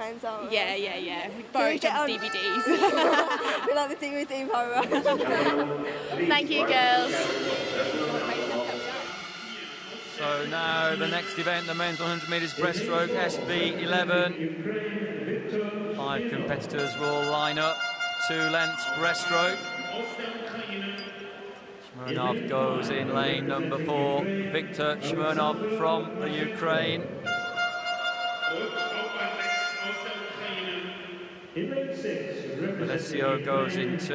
friends, aren't we? Yeah. We borrow each other's DVDs. We like the DVD borrower. Thank you, girls. So now the next event, the men's 100 metres breaststroke SB11. 5 competitors will line up, 2 lengths breaststroke. Smirnov goes in lane number 4. Viktor Smirnov from the Ukraine. Alessio goes in 2.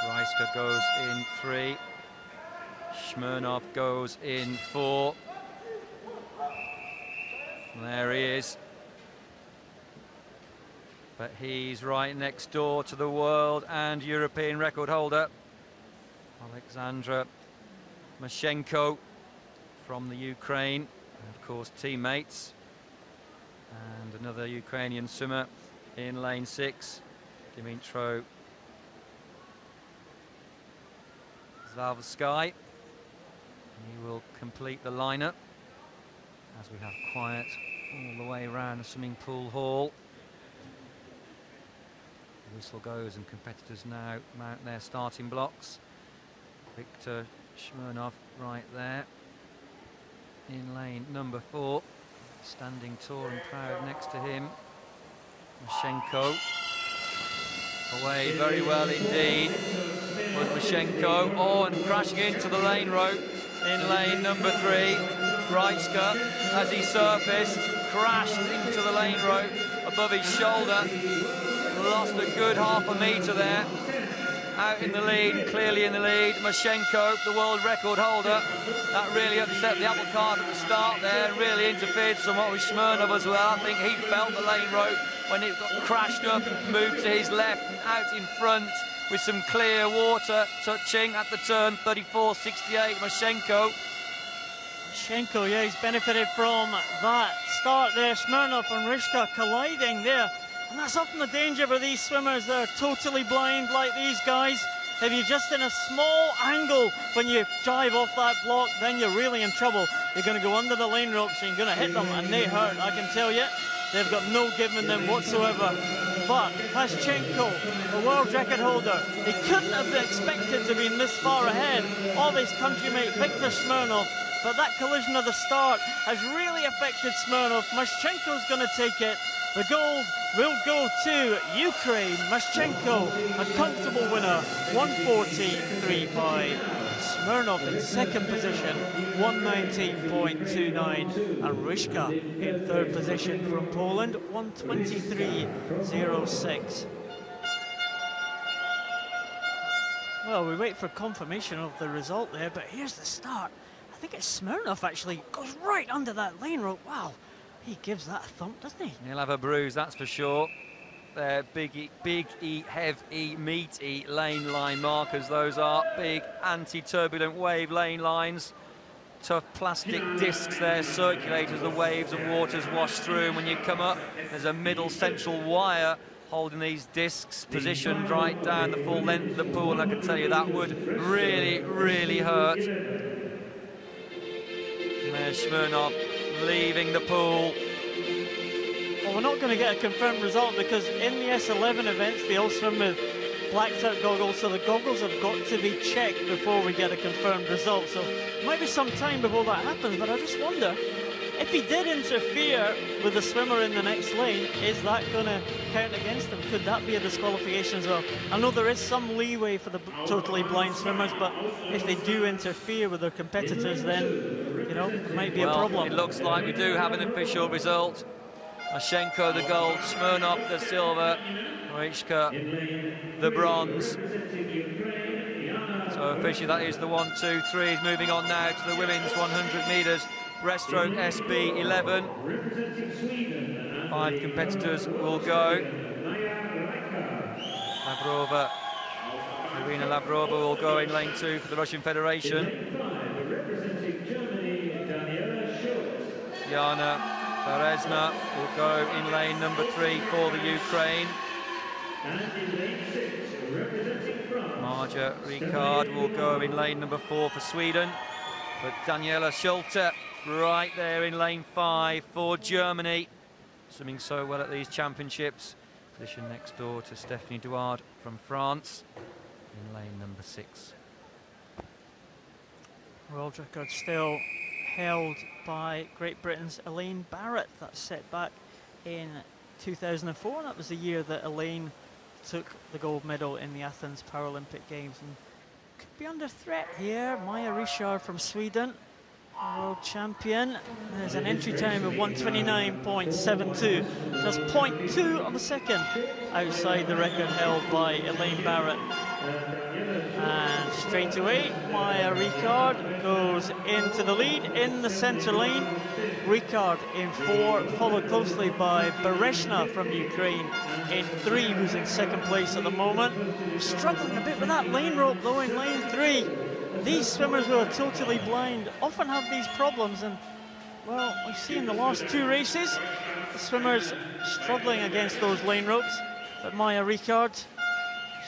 Reiska goes in 3. Smirnov goes in 4. There he is. But he's right next door to the world and European record holder, Oleksandr Mashchenko from the Ukraine, and of course teammates. And another Ukrainian swimmer in lane 6, Dmytro Zalvsky. He will complete the lineup as we have quiet all the way around the swimming pool hall. The whistle goes and competitors now mount their starting blocks. Viktor Smirnov right there in lane number 4, standing tall and proud next to him. Mashchenko away very well indeed was Mashchenko. Oh, and crashing into the lane rope in lane number 3. Reiska, as he surfaced, crashed into the lane rope above his shoulder. Lost a good half a metre there. Out in the lead, clearly in the lead. Mashchenko, the world record holder. That really upset the apple cart at the start there and really interfered somewhat with Smirnov as well. I think he felt the lane rope when it got crashed up, moved to his left and out in front with some clear water touching at the turn. 34.68, Mashchenko. Mashchenko, yeah, he's benefited from that start there. Smirnov and Rishka colliding there. And that's often the danger for these swimmers that are totally blind like these guys. If you're just in a small angle when you dive off that block, then you're really in trouble. You're going to go under the lane ropes and you're going to hit them, and they hurt, I can tell you. They've got no give in them whatsoever. But Mashchenko, the world record holder, he couldn't have expected to be this far ahead of his countrymate Viktor Smirnov. But that collision at the start has really affected Smirnov. Mashchenko's going to take it. The gold will go to Ukraine. Mashchenko, a comfortable winner, 114.35. Smirnov in second position, 119.29. And Ryszka in third position from Poland, 123.06. Well, we wait for confirmation of the result there, but here's the start. I think it's Smirnov actually goes right under that lane rope. Wow. He gives that a thump, doesn't he? He'll have a bruise, that's for sure. They're big, heavy, meaty lane line markers. Those are big anti-turbulent wave lane lines. Tough plastic discs there circulate as the waves and waters wash through. And when you come up, there's a middle central wire holding these discs positioned right down the full length of the pool. And I can tell you that would really, really hurt. There's Smirnov leaving the pool. Well, we're not going to get a confirmed result because in the S11 events they all swim with blacked out goggles, so the goggles have got to be checked before we get a confirmed result. So it might be some time before that happens, but I just wonder if he did interfere with the swimmer in the next lane, is that going to count against him? Could that be a disqualification as well? I know there is some leeway for the totally blind swimmers, but if they do interfere with their competitors, then, you know, it might be a problem. It looks like we do have an official result. Mashchenko the gold, Smirnov the silver, Ryszka the bronze. So officially that is the 1, 2, 3s. Moving on now to the women's 100 metres breaststroke SB11. 5 competitors will go. Irina Lavrova will go in lane 2 for the Russian Federation. Yana Berezna will go in lane number 3 for the Ukraine. Marja Ricard will go in lane number 4 for Sweden. But Daniela Schulte right there in lane 5 for Germany. Swimming so well at these championships. Position next door to Stephanie Douard from France in lane number 6. World record still held by Great Britain's Elaine Barrett. That's set back in 2004. That was the year that Elaine took the gold medal in the Athens Paralympic Games. And could be under threat here. Maja Richard from Sweden, world champion. There's an entry time of 1:29.72, just 0.2 of a second outside the record held by Elaine Barrett. And straight away, Maja Richard goes into the lead in the centre lane. Richard in 4, followed closely by Bereshna from Ukraine in 3, who's in second place at the moment. Struggling a bit with that lane rope though in lane 3. These swimmers who are totally blind often have these problems, and well, we see in the last 2 races, the swimmers struggling against those lane ropes. But Maja Richard,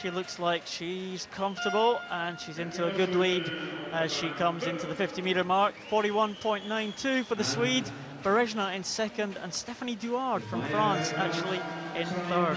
she looks like she's comfortable, and she's into a good lead as she comes into the 50-metre mark. 41.92 for the Swede. Bereshna in second, and Stephanie Douard from France actually in third.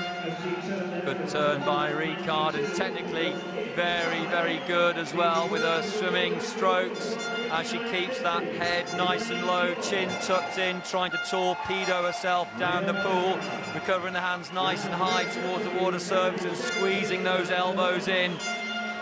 Good turn by Richard, and technically very, very good as well with her swimming strokes as she keeps that head nice and low, chin tucked in, trying to torpedo herself down the pool, recovering the hands nice and high towards the water surface and squeezing those elbows in.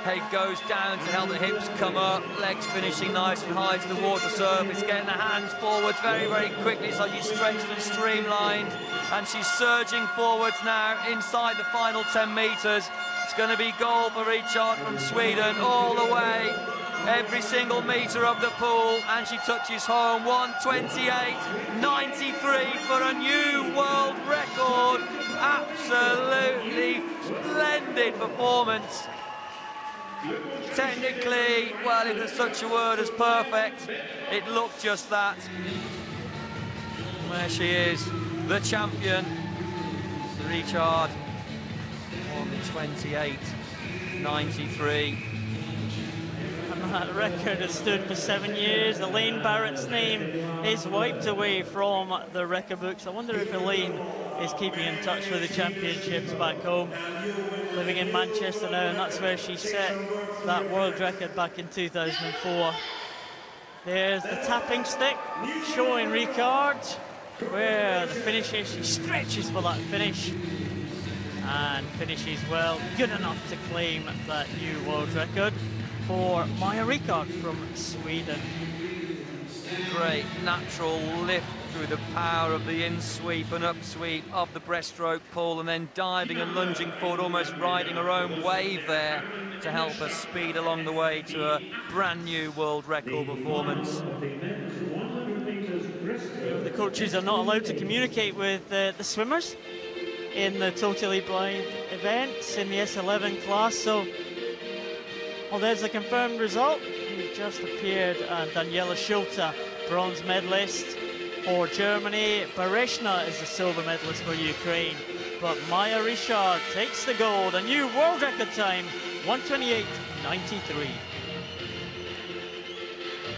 Head goes down to help the hips come up, legs finishing nice and high to the water surface, getting the hands forwards very, very quickly so she's stretched and streamlined, and she's surging forwards now inside the final 10 metres. It's going to be goal for Richard from Sweden all the way, every single metre of the pool, and she touches home. 1:28.93 for a new world record. Absolutely splendid performance. Technically, well, if there's such a word as perfect, it looked just that. There she is, the champion, Richard, 1:28.93. And that record has stood for 7 years. Elaine Barrett's name is wiped away from the record books. I wonder if Elaine is keeping in touch with the championships back home. Living in Manchester now, and that's where she set that world record back in 2004. There's the tapping stick showing Richard where the finish is. She stretches for that finish and finishes well, good enough to claim that new world record for Maja Richard from Sweden. Great natural lift through the power of the in-sweep and up-sweep of the breaststroke pool, and then diving and lunging forward, almost riding her own wave there to help her speed along the way to a brand new world record performance. The coaches are not allowed to communicate with the swimmers in the totally blind events in the S11 class, so well, there's the confirmed result. Who just appeared, and Daniela Schulte, bronze medalist for Germany. Bereshna is the silver medalist for Ukraine. But Maja Richard takes the gold, a new world record time, 1:28.93.